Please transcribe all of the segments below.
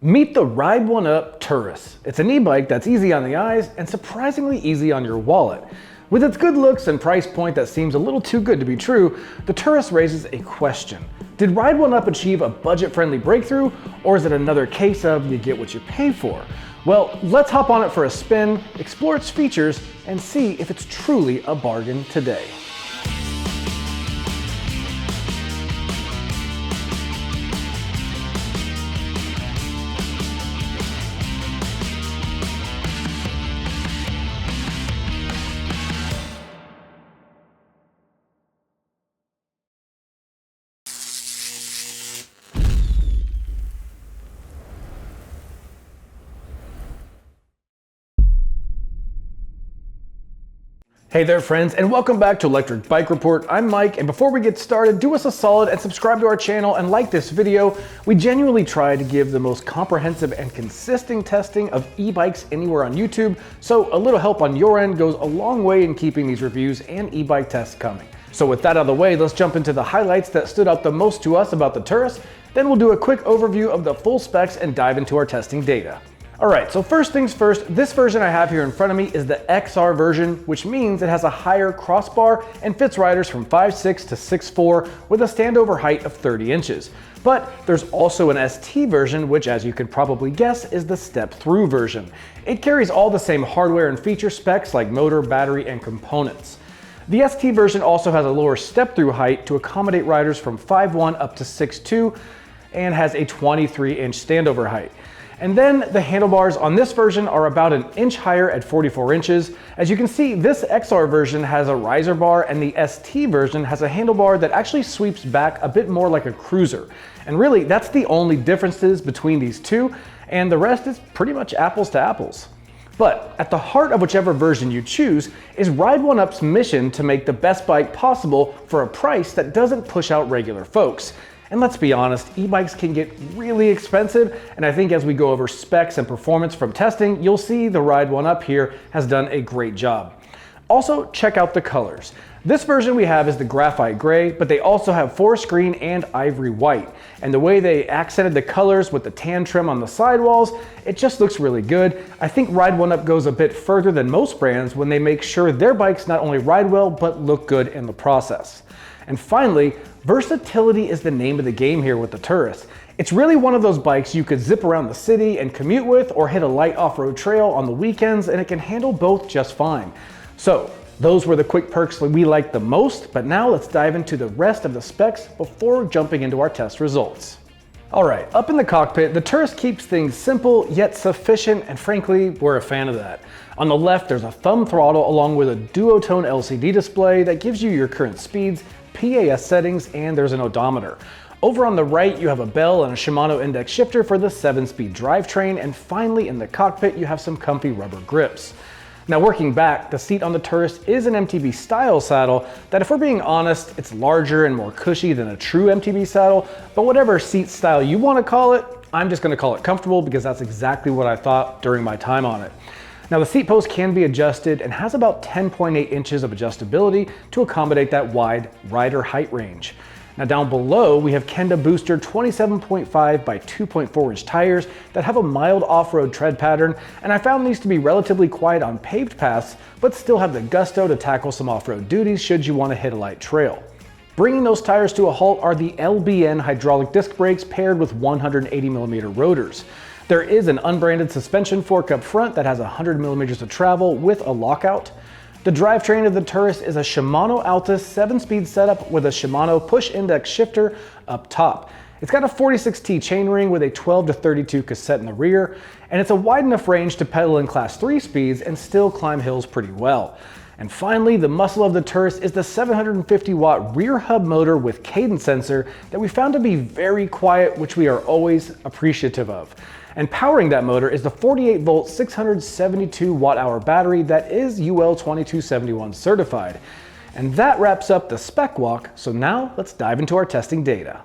Meet the Ride1Up Turris. It's an e-bike that's easy on the eyes and surprisingly easy on your wallet. With its good looks and price point that seems a little too good to be true, the Turris raises a question. Did Ride1Up achieve a budget-friendly breakthrough, or is it another case of you get what you pay for? Well, let's hop on it for a spin, explore its features, and see if it's truly a bargain today. Hey there friends, and welcome back to Electric Bike Report. I'm Mike, and before we get started, do us a solid and subscribe to our channel and like this video. We genuinely try to give the most comprehensive and consistent testing of e-bikes anywhere on YouTube, so a little help on your end goes a long way in keeping these reviews and e-bike tests coming. So with that out of the way, let's jump into the highlights that stood out the most to us about the Turris, then we'll do a quick overview of the full specs and dive into our testing data. Alright, so first things first, this version I have here in front of me is the XR version, which means it has a higher crossbar and fits riders from 5'6" to 6'4" with a standover height of 30 inches. But there's also an ST version, which as you can probably guess is the step-through version. It carries all the same hardware and feature specs like motor, battery, and components. The ST version also has a lower step-through height to accommodate riders from 5'1" up to 6'2" and has a 23-inch standover height. And then the handlebars on this version are about an inch higher at 44 inches. As you can see, this XR version has a riser bar and the ST version has a handlebar that actually sweeps back a bit more like a cruiser. And really, that's the only differences between these two, and the rest is pretty much apples to apples. But at the heart of whichever version you choose is Ride1Up's mission to make the best bike possible for a price that doesn't push out regular folks. And let's be honest, e-bikes can get really expensive, and I think as we go over specs and performance from testing, you'll see the Ride1Up here has done a great job. Also, check out the colors. This version we have is the graphite gray, but they also have forest green and ivory white. And the way they accented the colors with the tan trim on the sidewalls, it just looks really good. I think Ride1Up goes a bit further than most brands when they make sure their bikes not only ride well, but look good in the process. And finally, versatility is the name of the game here with the Turris. It's really one of those bikes you could zip around the city and commute with, or hit a light off-road trail on the weekends, and it can handle both just fine. So those were the quick perks that we liked the most, but now let's dive into the rest of the specs before jumping into our test results. Alright, up in the cockpit, the Turris keeps things simple yet sufficient, and frankly, we're a fan of that. On the left, there's a thumb throttle along with a duotone LCD display that gives you your current speeds, PAS settings, and there's an odometer. Over on the right, you have a bell and a Shimano index shifter for the 7-speed drivetrain, and finally in the cockpit, you have some comfy rubber grips. Now working back, the seat on the Turris is an MTB style saddle that, if we're being honest, it's larger and more cushy than a true MTB saddle, but whatever seat style you want to call it, I'm just going to call it comfortable because that's exactly what I thought during my time on it. Now the seat post can be adjusted and has about 10.8 inches of adjustability to accommodate that wide rider height range. Now down below, we have Kenda Booster 27.5 by 2.4 inch tires that have a mild off-road tread pattern, and I found these to be relatively quiet on paved paths, but still have the gusto to tackle some off-road duties should you want to hit a light trail. Bringing those tires to a halt are the LBN hydraulic disc brakes paired with 180mm rotors. There is an unbranded suspension fork up front that has 100mm of travel with a lockout. The drivetrain of the Turris is a Shimano Altus 7-speed setup with a Shimano push index shifter up top. It's got a 46T chainring with a 12 to 32 cassette in the rear, and it's a wide enough range to pedal in class 3 speeds and still climb hills pretty well. And finally, the muscle of the Turris is the 750-watt rear hub motor with cadence sensor that we found to be very quiet, which we are always appreciative of. And powering that motor is the 48-volt 672 watt-hour battery that is UL 2271 certified. And that wraps up the spec walk, so now let's dive into our testing data.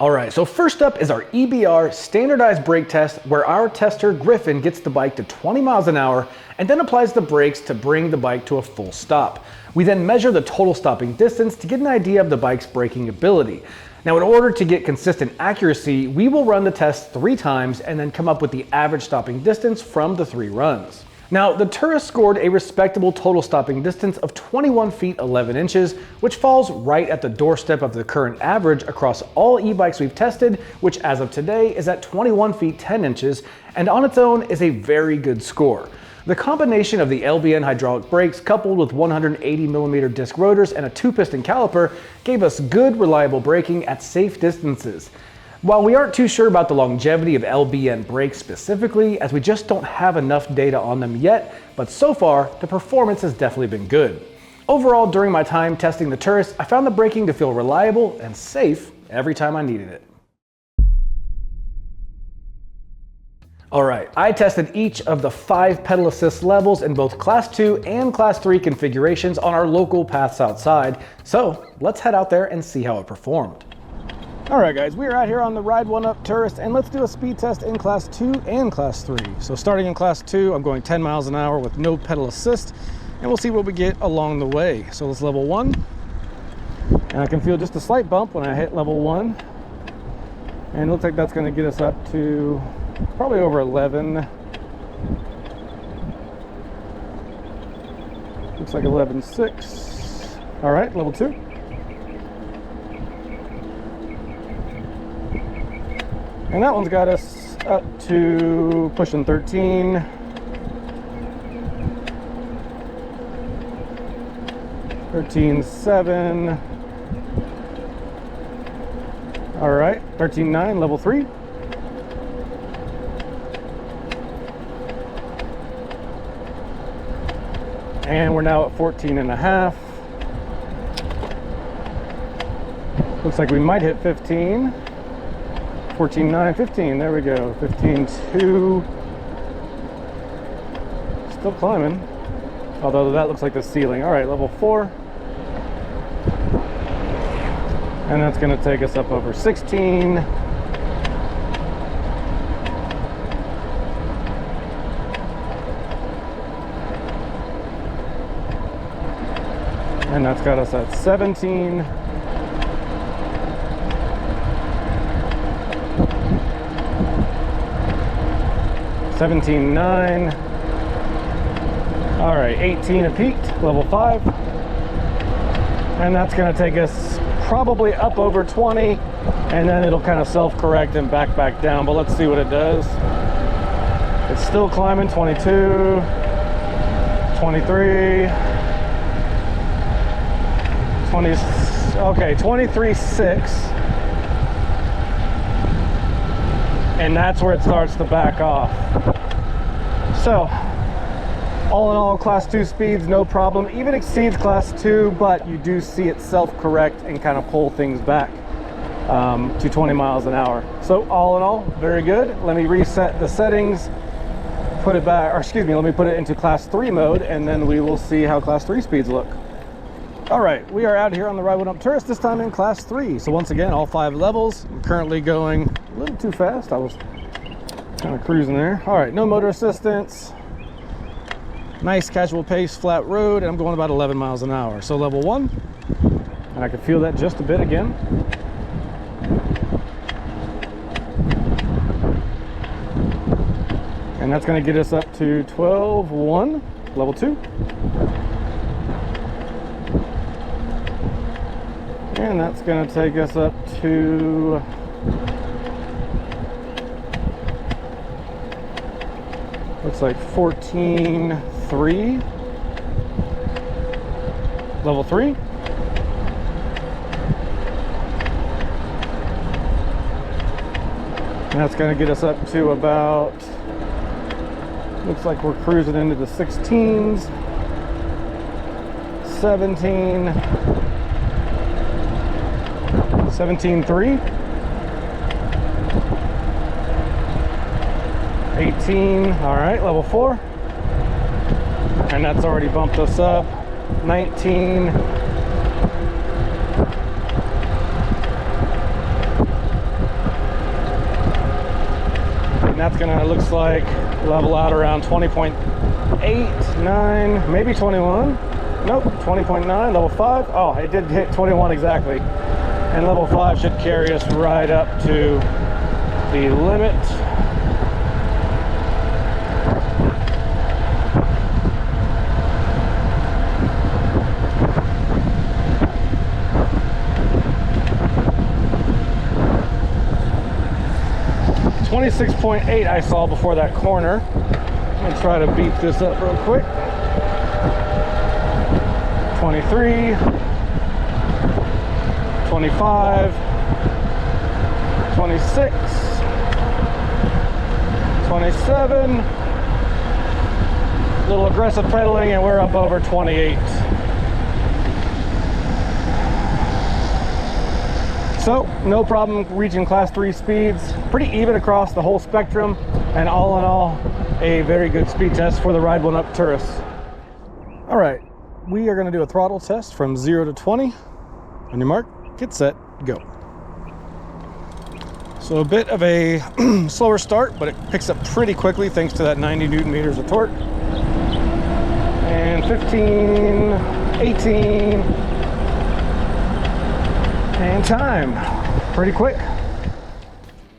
Alright, so first up is our EBR standardized brake test, where our tester Griffin gets the bike to 20 miles an hour and then applies the brakes to bring the bike to a full stop. We then measure the total stopping distance to get an idea of the bike's braking ability. Now, in order to get consistent accuracy, we will run the test 3 times and then come up with the average stopping distance from the 3 runs. Now, the Turris scored a respectable total stopping distance of 21 feet 11 inches, which falls right at the doorstep of the current average across all e-bikes we've tested, which as of today is at 21 feet 10 inches, and on its own is a very good score. The combination of the LBN hydraulic brakes coupled with 180mm disc rotors and a 2-piston caliper gave us good, reliable braking at safe distances. While we aren't too sure about the longevity of LBN brakes specifically, as we just don't have enough data on them yet, but so far, the performance has definitely been good. Overall, during my time testing the Turris, I found the braking to feel reliable and safe every time I needed it. Alright, I tested each of the 5 pedal assist levels in both Class 2 and Class 3 configurations on our local paths outside, so let's head out there and see how it performed. Alright guys, we are out here on the Ride1Up Turris, and let's do a speed test in Class 2 and Class 3. So starting in Class 2, I'm going 10 miles an hour with no pedal assist, and we'll see what we get along the way. So let's level 1, and I can feel just a slight bump when I hit level 1, and it looks like that's going to get us up to probably over 11. Looks like 11.6. Alright, level 2. And that one's got us up to pushing 13. $13.7. All right, $13.9, level 3. And we're now at 14.5. Looks like we might hit 15. 14.9, 15, there we go. 15.2. Still climbing. Although that looks like the ceiling. All right, level 4. And that's going to take us up over 16. And that's got us at 17. $17.9. All right, 18 at peak, level 5. And that's going to take us probably up over 20, and then it'll kind of self-correct and back down, but let's see what it does. It's still climbing. 22, 23, 20, okay, 23.6. And that's where it starts to back off. So, all in all, Class 2 speeds, no problem. Even exceeds Class 2, but you do see it self-correct and kind of pull things back to 20 miles an hour. So all in all, very good. Let me reset the settings, put it back, or excuse me, let me put it into Class 3 mode, and then we will see how Class 3 speeds look. All right, we are out here on the Ride1Up Turris, this time in Class 3. So once again, all 5 levels. I'm currently going a little too fast. I was kind of cruising there. All right, no motor assistance. Nice casual pace, flat road, and I'm going about 11 miles an hour. So level 1, and I can feel that just a bit again. And that's going to get us up to 12.1, level 2. And that's going to take us up to looks like 14.3, level 3. And that's going to get us up to about, looks like we're cruising into the 16s, 17, 17.3, 18, all right, level 4. And that's already bumped us up, 19. And that's gonna, looks like, level out around 20.8, 9, maybe 21. Nope, 20.9, level 5. Oh, it did hit 21 exactly. And level 5 should carry us right up to the limit. .8 I saw before that corner. I'm gonna try to beat this up real quick. 23, 25, 26, 27. A little aggressive pedaling and we're up over 28. So, no problem reaching class 3 speeds. Pretty even across the whole spectrum, and all in all, a very good speed test for the Ride1Up Turris. All right, we are gonna do a throttle test from 0 to 20. On your mark, get set, go. So a bit of a slower start, but it picks up pretty quickly thanks to that 90 Newton meters of torque. And 15, 18, and time, pretty quick.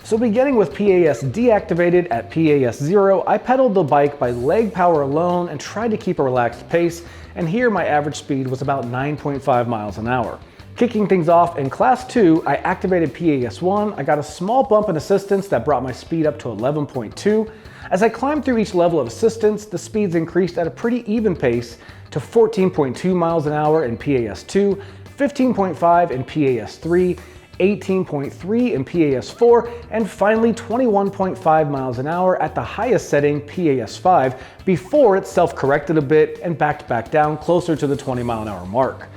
So beginning with PAS deactivated at PAS 0, I pedaled the bike by leg power alone and tried to keep a relaxed pace, and here my average speed was about 9.5 miles an hour. Kicking things off in class 2, I activated PAS 1, I got a small bump in assistance that brought my speed up to 11.2. As I climbed through each level of assistance, the speeds increased at a pretty even pace to 14.2 miles an hour in PAS 2, 15.5 in PAS 3, 18.3 in PAS 4, and finally 21.5 miles an hour at the highest setting, PAS 5, before it self-corrected a bit and backed back down closer to the 20 mile an hour mark.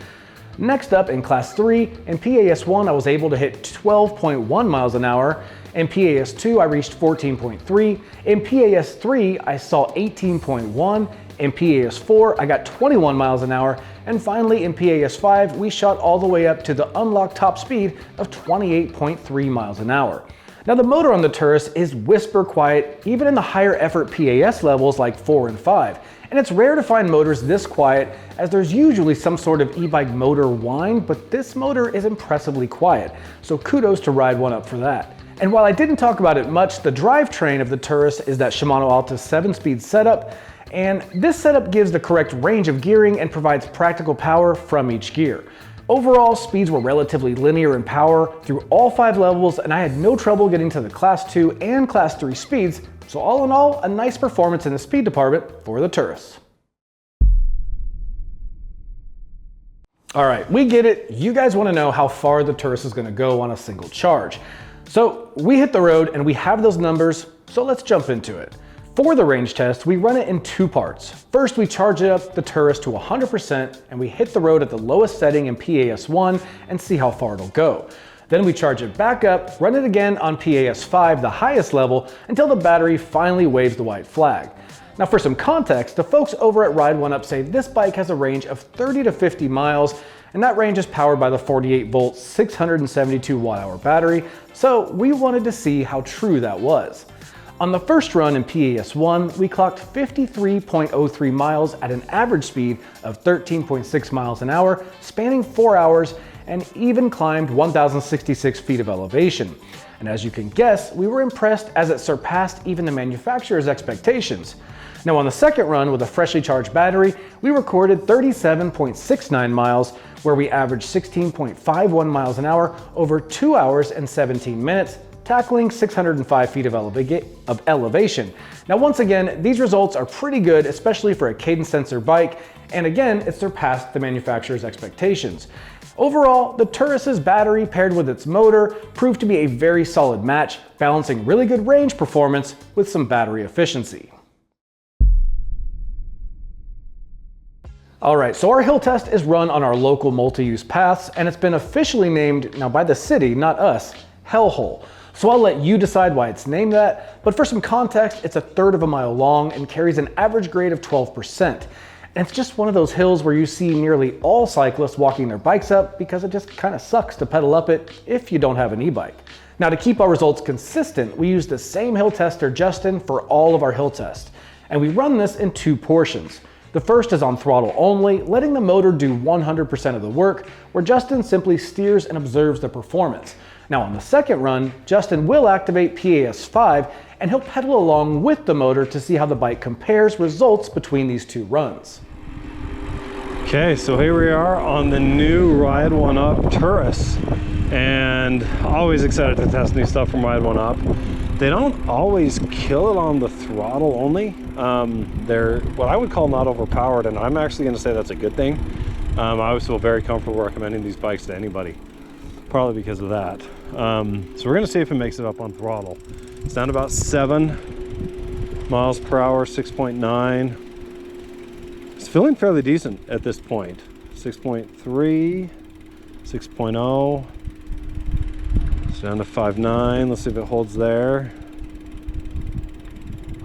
Next up in class 3, in PAS 1 I was able to hit 12.1 miles an hour, in PAS 2 I reached 14.3, in PAS 3 I saw 18.1, in PAS 4 I got 21 miles an hour, and finally in PAS 5 we shot all the way up to the unlocked top speed of 28.3 miles an hour. Now the motor on the Turris is whisper quiet even in the higher effort PAS levels like 4 and 5. And it's rare to find motors this quiet, as there's usually some sort of e-bike motor whine, but this motor is impressively quiet, so kudos to Ride1Up for that. And while I didn't talk about it much, the drivetrain of the Turris is that Shimano Altus 7-speed setup, and this setup gives the correct range of gearing and provides practical power from each gear. Overall, speeds were relatively linear in power through all 5 levels, and I had no trouble getting to the class 2 and class 3 speeds, so all in all, a nice performance in the speed department for the Turris. All right, we get it. You guys want to know how far the Turris is going to go on a single charge. So we hit the road and we have those numbers, so let's jump into it. For the range test, we run it in 2 parts. First, we charge up the Turris to 100% and we hit the road at the lowest setting in PAS 1 and see how far it'll go. Then we charge it back up, run it again on PAS 5, the highest level, until the battery finally waves the white flag. Now for some context, the folks over at Ride1Up say this bike has a range of 30 to 50 miles, and that range is powered by the 48 volt, 672 watt hour battery, so we wanted to see how true that was. On the first run in PAS 1, we clocked 53.03 miles at an average speed of 13.6 miles an hour, spanning 4 hours, and even climbed 1,066 feet of elevation. And as you can guess, we were impressed as it surpassed even the manufacturer's expectations. Now on the second run with a freshly charged battery, we recorded 37.69 miles, where we averaged 16.51 miles an hour over 2 hours and 17 minutes, tackling 605 feet of elevation. Now once again, these results are pretty good, especially for a cadence sensor bike, and again, it surpassed the manufacturer's expectations. Overall, the Turris's battery paired with its motor proved to be a very solid match, balancing really good range performance with some battery efficiency. Alright, so our hill test is run on our local multi-use paths, and it's been officially named, now by the city, not us, Hellhole. So I'll let you decide why it's named that, but for some context, it's 1/3 of a mile long and carries an average grade of 12%. And it's just one of those hills where you see nearly all cyclists walking their bikes up because it just kind of sucks to pedal up it if you don't have an e-bike. Now to keep our results consistent, we use the same hill tester, Justin, for all of our hill tests. And we run this in 2 portions. The first is on throttle only, letting the motor do 100% of the work, where Justin simply steers and observes the performance. Now on the second run, Justin will activate PAS5 and he'll pedal along with the motor to see how the bike compares results between these two runs. Okay, so here we are on the new Ride1Up Turris, and always excited to test new stuff from Ride1Up. They don't always kill it on the throttle only. They're what I would call not overpowered, and I'm actually going to say that's a good thing. I always feel very comfortable recommending these bikes to anybody, probably because of that. So we're going to see if it makes it up on throttle. It's down to about 7 miles per hour, 6.9. It's feeling fairly decent at this point. 6.3, 6.0. It's down to 5.9. Let's see if it holds there.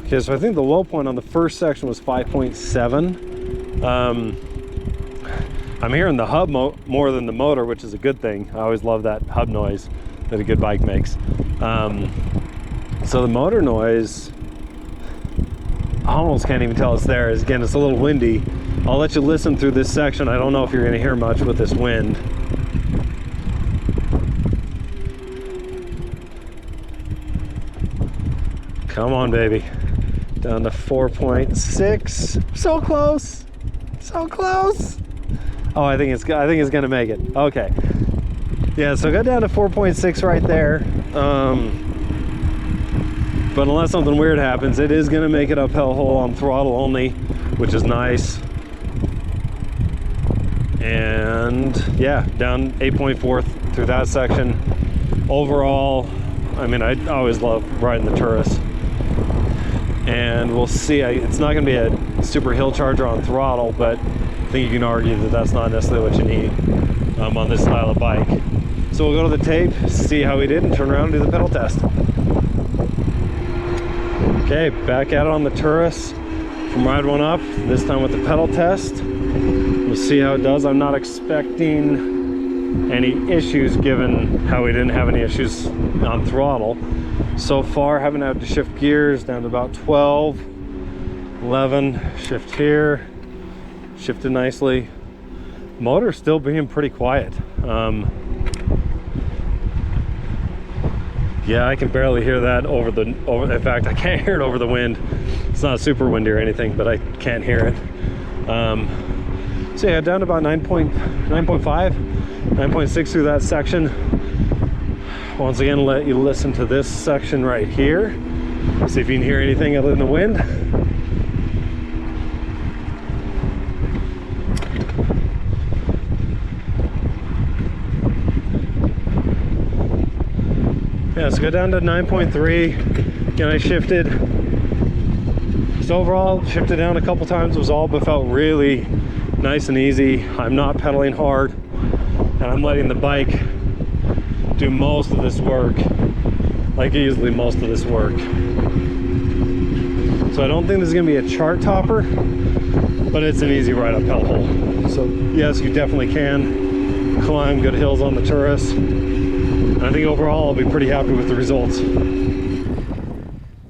Okay, so I think the low point on the first section was 5.7. I'm hearing the hub more than the motor, which is a good thing. I always love that hub noise that a good bike makes. So the motor noise, I almost can't even tell it's there. Again, it's a little windy. I'll let you listen through this section. I don't know if you're going to hear much with this wind. Come on, baby. Down to 4.6. So close. So close. Oh, I think it's going to make it. Okay. Yeah, so I got down to 4.6 right there. But unless something weird happens, it is going to make it up hellhole on throttle only, which is nice. And yeah, down 8.4 through that section. Overall, I mean, I always love riding the Turris. And we'll see, it's not going to be a super hill charger on throttle, but I think you can argue that that's not necessarily what you need on this style of bike. So we'll go to the tape, see how we did, and turn around and do the pedal test. Okay, back at it on the Turris from Ride1Up, this time with the pedal test. We'll see how it does. I'm not expecting any issues given how we didn't have any issues on throttle. So far, haven't had to shift gears down to about 12, 11, shift here, shifted nicely. Motor still being pretty quiet. Yeah, I can barely hear that in fact, I can't hear it over the wind. It's not super windy or anything, but I can't hear it. So yeah, down to about 9.5, 9.6 through that section. Once again, let you listen to this section right here. See if you can hear anything other than the wind. Yeah, so go down to 9.3. Again, I shifted. So overall, shifted down a couple times, was all but felt really nice and easy. I'm not pedaling hard, and I'm letting the bike do most of this work, like easily most of this work. So I don't think this is gonna be a chart topper, but it's an easy ride up hellhole. So yes, you definitely can climb good hills on the Turris. And I think overall I'll be pretty happy with the results.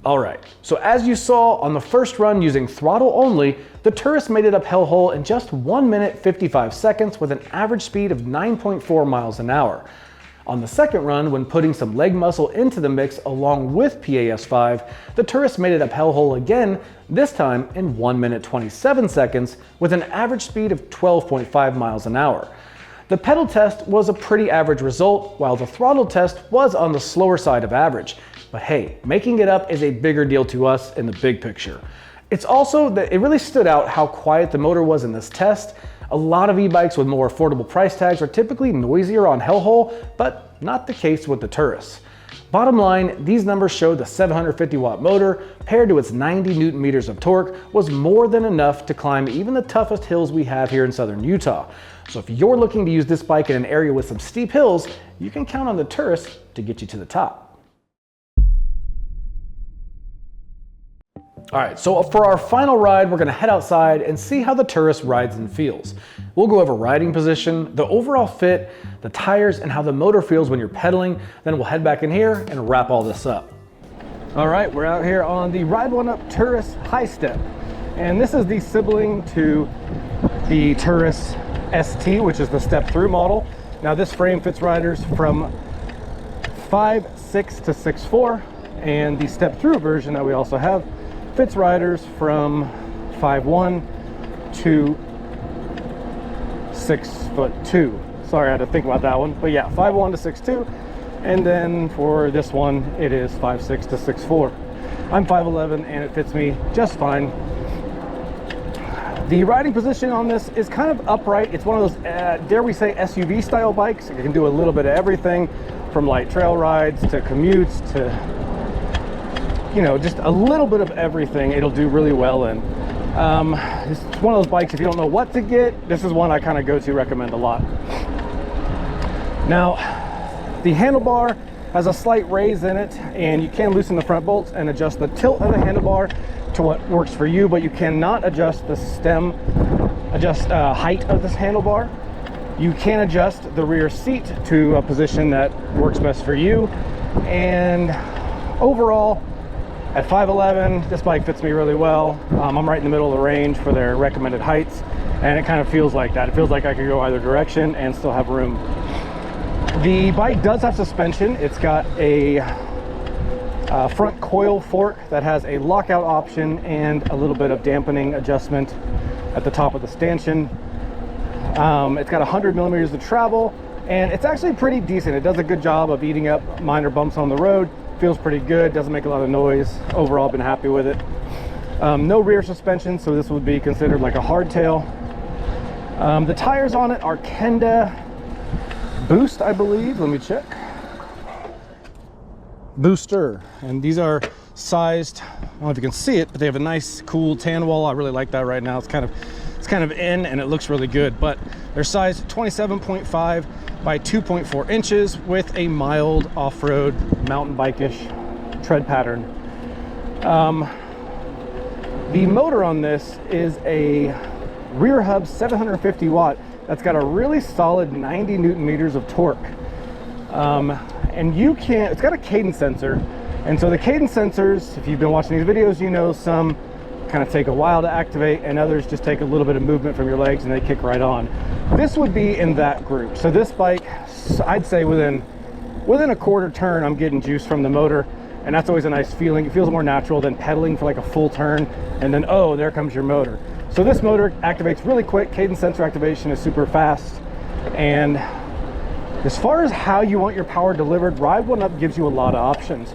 All right, so as you saw on the first run using throttle only, the Turris made it up hellhole in just 1 minute 55 seconds with an average speed of 9.4 miles an hour. On the second run, when putting some leg muscle into the mix along with PAS5, the Turris made it up hellhole again, this time in 1 minute 27 seconds with an average speed of 12.5 miles an hour. The pedal test was a pretty average result, while the throttle test was on the slower side of average. But hey, making it up is a bigger deal to us in the big picture. It's also that it really stood out how quiet the motor was in this test. A lot of e-bikes with more affordable price tags are typically noisier on hellhole, but not the case with the Turris. Bottom line, these numbers show the 750 watt motor paired to its 90 Newton meters of torque was more than enough to climb even the toughest hills we have here in southern Utah. So if you're looking to use this bike in an area with some steep hills, you can count on the Turris to get you to the top. All right, so for our final ride, we're gonna head outside and see how the Turris rides and feels. We'll go over riding position, the overall fit, the tires, and how the motor feels when you're pedaling. Then we'll head back in here and wrap all this up. All right, we're out here on the Ride1Up Turris High Step. And this is the sibling to the Turris ST, which is the step-through model. Now this frame fits riders from 5'6" to 6'4", and the step-through version that we also have fits riders from 5'1" to 6'2". Sorry, I had to think about that one, but yeah, 5'1" to 6'2", and then for this one, it is 5'6" to 6'4". I'm 5'11", and it fits me just fine. The riding position on this is kind of upright. It's one of those, dare we say, SUV style bikes. You can do a little bit of everything, from light trail rides to commutes to, you know, just a little bit of everything it'll do really well in. It's one of those bikes, if you don't know what to get, this is one I kind of go to recommend a lot. Now, the handlebar has a slight raise in it, and you can loosen the front bolts and adjust the tilt of the handlebar to what works for you, but you cannot adjust the height of this handlebar. You can adjust the rear seat to a position that works best for you. And overall, at 5'11", this bike fits me really well. I'm right in the middle of the range for their recommended heights, and it kind of feels like that. It feels like I could go either direction and still have room. The bike does have suspension. It's got a front coil fork that has a lockout option and a little bit of dampening adjustment at the top of the stanchion. It's got 100 millimeters of travel, and it's actually pretty decent. It does a good job of eating up minor bumps on the road. Feels pretty good, doesn't make a lot of noise. Overall, been happy with it. No rear suspension, so this would be considered like a hardtail. The tires on it are Kenda Boost, I believe. Let me check. Booster, and these are sized, I don't know if you can see it, but they have a nice cool tan wall. I really like that right now. It's kind of in, and it looks really good, but they're sized 27.5 by 2.4 inches with a mild off-road mountain bike-ish tread pattern. The motor on this is a rear hub 750 watt that's got a really solid 90 newton meters of torque. And it's got a cadence sensor, and so the cadence sensors, if you've been watching these videos, you know some kind of take a while to activate, and others just take a little bit of movement from your legs and they kick right on. This would be in that group. So this bike, I'd say within a quarter turn, I'm getting juice from the motor, and that's always a nice feeling. It feels more natural than pedaling for like a full turn, and then, oh, there comes your motor. So this motor activates really quick. Cadence sensor activation is super fast, and as far as how you want your power delivered, Ride1Up gives you a lot of options.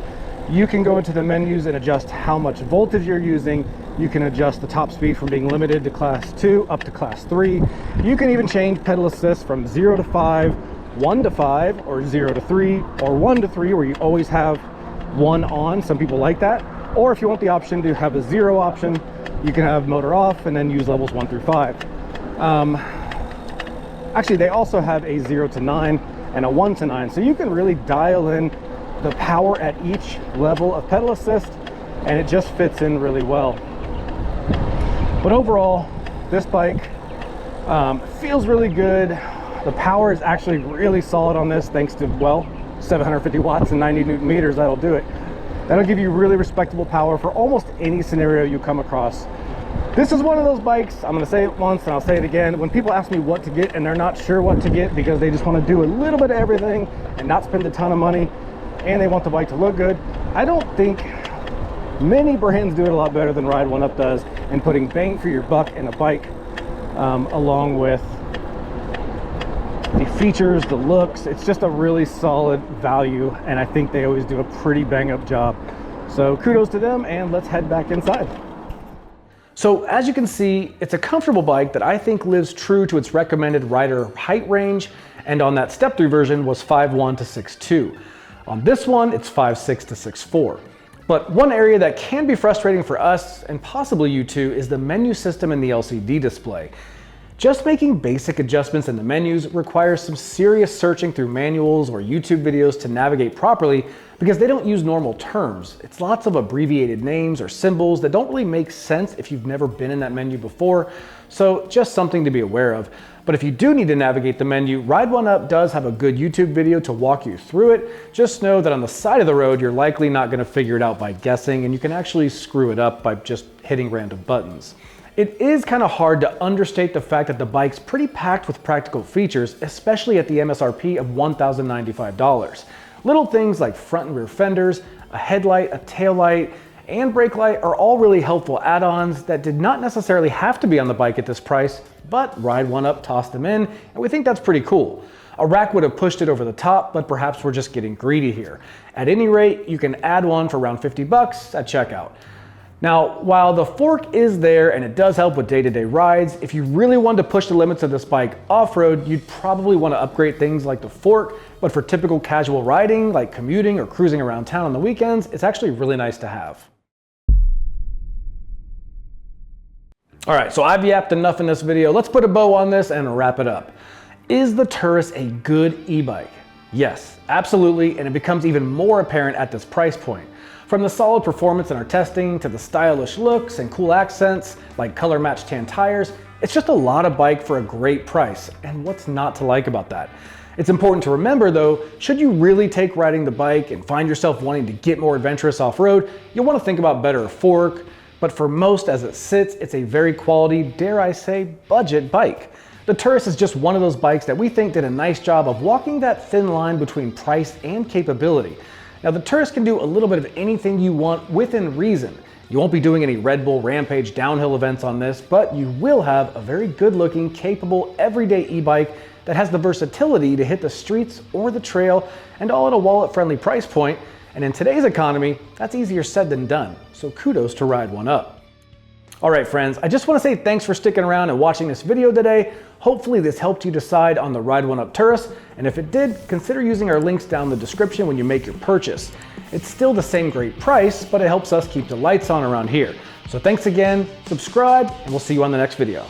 You can go into the menus and adjust how much voltage you're using. You can adjust the top speed from being limited to class 2 up to class 3. You can even change pedal assist from 0 to 5, 1 to 5, or 0 to 3, or 1 to 3, where you always have 1 on. Some people like that. Or if you want the option to have a 0 option, you can have motor off and then use levels 1 through 5. Actually, they also have a 0 to 9 and a 1 to 9, so you can really dial in the power at each level of pedal assist, and it just fits in really well. But overall, this bike feels really good. The power is actually really solid on this, thanks to, well, 750 watts and 90 newton meters. That'll do it. That'll give you really respectable power for almost any scenario you come across. This is one of those bikes, I'm going to say it once and I'll say it again, when people ask me what to get and they're not sure what to get because they just want to do a little bit of everything and not spend a ton of money, and they want the bike to look good, I don't think many brands do it a lot better than Ride1Up does in putting bang for your buck in a bike, along with the features, the looks. It's just a really solid value, and I think they always do a pretty bang up job. So kudos to them, and let's head back inside. So as you can see, it's a comfortable bike that I think lives true to its recommended rider height range, and on that step-through version was 5'1" to 6'2". On this one, it's 5'6" to 6'4". But one area that can be frustrating for us, and possibly you too, is the menu system and the LCD display. Just making basic adjustments in the menus requires some serious searching through manuals or YouTube videos to navigate properly because they don't use normal terms. It's lots of abbreviated names or symbols that don't really make sense if you've never been in that menu before, so just something to be aware of. But if you do need to navigate the menu, Ride1Up does have a good YouTube video to walk you through it. Just know that on the side of the road, you're likely not going to figure it out by guessing, and you can actually screw it up by just hitting random buttons. It is kind of hard to understate the fact that the bike's pretty packed with practical features, especially at the MSRP of $1,095. Little things like front and rear fenders, a headlight, a taillight, and brake light are all really helpful add-ons that did not necessarily have to be on the bike at this price, but Ride1Up tossed them in, and we think that's pretty cool. A rack would have pushed it over the top, but perhaps we're just getting greedy here. At any rate, you can add one for around 50 bucks at checkout. Now, while the fork is there and it does help with day-to-day rides, if you really wanted to push the limits of this bike off-road, you'd probably want to upgrade things like the fork, but for typical casual riding, like commuting or cruising around town on the weekends, it's actually really nice to have. All right, so I've yapped enough in this video. Let's put a bow on this and wrap it up. Is the Turris a good e-bike? Yes, absolutely, and it becomes even more apparent at this price point. From the solid performance in our testing to the stylish looks and cool accents like color matched tan tires, it's just a lot of bike for a great price. And what's not to like about that? It's important to remember though, should you really take riding the bike and find yourself wanting to get more adventurous off-road, you'll want to think about better fork. But for most as it sits, it's a very quality, dare I say, budget bike. The Turris is just one of those bikes that we think did a nice job of walking that thin line between price and capability. Now the Turris can do a little bit of anything you want within reason. You won't be doing any Red Bull Rampage downhill events on this, but you will have a very good looking, capable, everyday e-bike that has the versatility to hit the streets or the trail, and all at a wallet friendly price point. And in today's economy, that's easier said than done. So kudos to Ride1Up. All right, friends, I just want to say thanks for sticking around and watching this video today. Hopefully this helped you decide on the Ride1Up Turris, and if it did, consider using our links down in the description when you make your purchase. It's still the same great price, but it helps us keep the lights on around here. So thanks again, subscribe, and we'll see you on the next video.